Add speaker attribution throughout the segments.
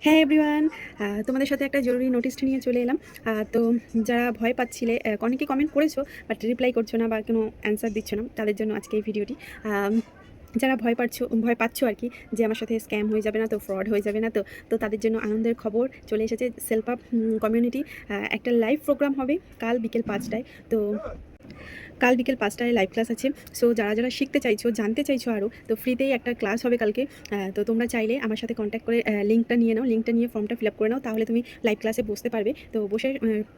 Speaker 1: হ্যাঁ এভরিওয়ান, তোমাদের সাথে একটা জরুরি নোটিশ নিয়ে চলে এলাম। তো যারা ভয় পাচ্ছিলে, অনেকে কমেন্ট করেছো বাট রিপ্লাই করছো না বা কোনো অ্যান্সার দিচ্ছ না, তাদের জন্য আজকে এই ভিডিওটি। আম, যারা ভয় পাচ্ছ আর কি, যে আমার সাথে স্ক্যাম হয়ে যাবে না তো, ফ্রড হয়ে যাবে না তো, তো তাদের জন্য আনন্দের খবর চলে এসেছে। সেলফ আপ কমিউনিটি একটা লাইভ প্রোগ্রাম হবে কাল বিকেল 5টায়। তো কাল বিকেল 5টায় লাইভ ক্লাস আছে। সো যারা যারা শিখতে চাইছো, জানতে চাইছো আরও, তো ফ্রিতেই একটা ক্লাস হবে কালকে। তো তোমরা চাইলে আমার সাথে কন্ট্যাক্ট করে লিঙ্কটা নিয়ে নাও, লিঙ্কটা নিয়ে ফর্মটা ফিল আপ করে নাও, তাহলে তুমি লাইভ ক্লাসে বসতে পারবে। তো বসে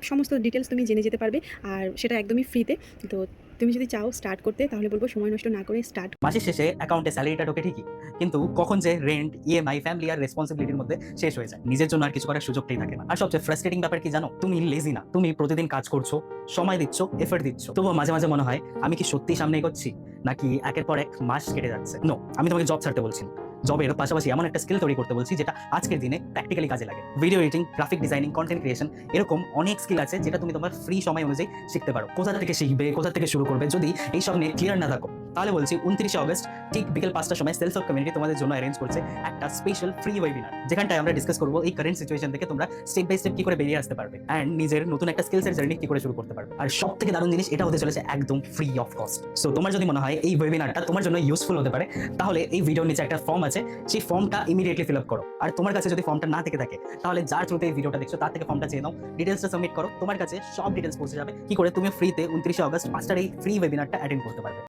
Speaker 1: সমস্ত ডিটেলস তুমি জেনে যেতে পারবে, আর সেটা একদমই ফ্রিতে। তো তুমি যদি চাও স্টার্ট করতে, তাহলে বলবো সময় নষ্ট না করে স্টার্ট।
Speaker 2: মাসের শেষে অ্যাকাউন্টে স্যালারিটা ঢোকে ঠিকই, কিন্তু কখন যে রেন্ট, ইএমআই, ফ্যামিলি আর রেসপন্সিবিলিটির মধ্যে শেষ হয়ে যায়, নিজের জন্য আর কিছু করার সুযোগটাই থাকে না। আর সবচেয়ে ফ্রাস্ট্রেটিং ব্যাপার কি জানো? তুমি লেজি না, তুমি প্রতিদিন কাজ করছো, সময় দিচ্ছ, এফর্ট দিচ্ছ, তবুও মাঝে মাঝে মনে হয় আমি কি সত্যি সামনে এগোচ্ছি, নাকি একের পর এক মাস কেটে যাচ্ছে। নো, আমি তোমাকে জব ছাড়তে বলছি না। জবের পাশাপাশি এমন একটা স্কিল তৈরি করতে বলছি যেটা আজকের দিনে প্র্যাকটিক্যালি কাজে লাগে। Video editing, graphic designing, content creation, এরকম অনেক স্কিল আছে যেটা তুমি তোমার ফ্রি সময় অনুযায়ী শিখতে পারো। কোথা থেকে শিখবে, কোথা থেকে শুরু করবে, যদি এই সব নিয়ে ক্লিয়ার না থাকো, তাহলে বলছি 29শে অগস্ট ঠিক বিকেল 5টার সময় সেলস অফ কমিউনিটি তোমাদের জন্য অ্যারেঞ্জ করছে একটা স্পেশাল ফ্রি ওয়েবিনার, যেখানটায় আমরা ডিসকাস করবো এই কারেন্ট সিচুয়েশন থেকে তোমরা স্টেপ বাই স্টেপ কি করে বেরিয়ে আসতে পারবে অ্যান্ড নিজের নতুন একটা স্কিলসের জার্নি কি করে শুরু করতে পারবে। আর সব থেকে দারুণ জিনিস, এটা হতে চলেছে একদম ফ্রি অফ কস্ট। সো তোমার যদি মনে হয় এই ওয়েবিনারটা তোমার জন্য ইউজফুল হতে পারে, তাহলে এই ভিডিওর নিচে একটা ফর্ম আছে, সেই ফর্মটা ইমিডিয়েটলি ফিল আপ করো। আর তোমার কাছে যদি ফর্মটা না থেকে থাকে, তাহলে যার থ্রুতে এই ভিডিওটা দেখছো তার থেকে ফর্মটা চেয়ে নাও, ডিটেলসটা সাবমিট করো, তোমার কাছে সব ডিটেলস পৌঁছে যাবে কি করে তুমি ফ্রিতে 29শে অগস্ট 5টার এই ফ্রি ওয়েবিনারটা অ্যাটেন্ড করতে পারবে।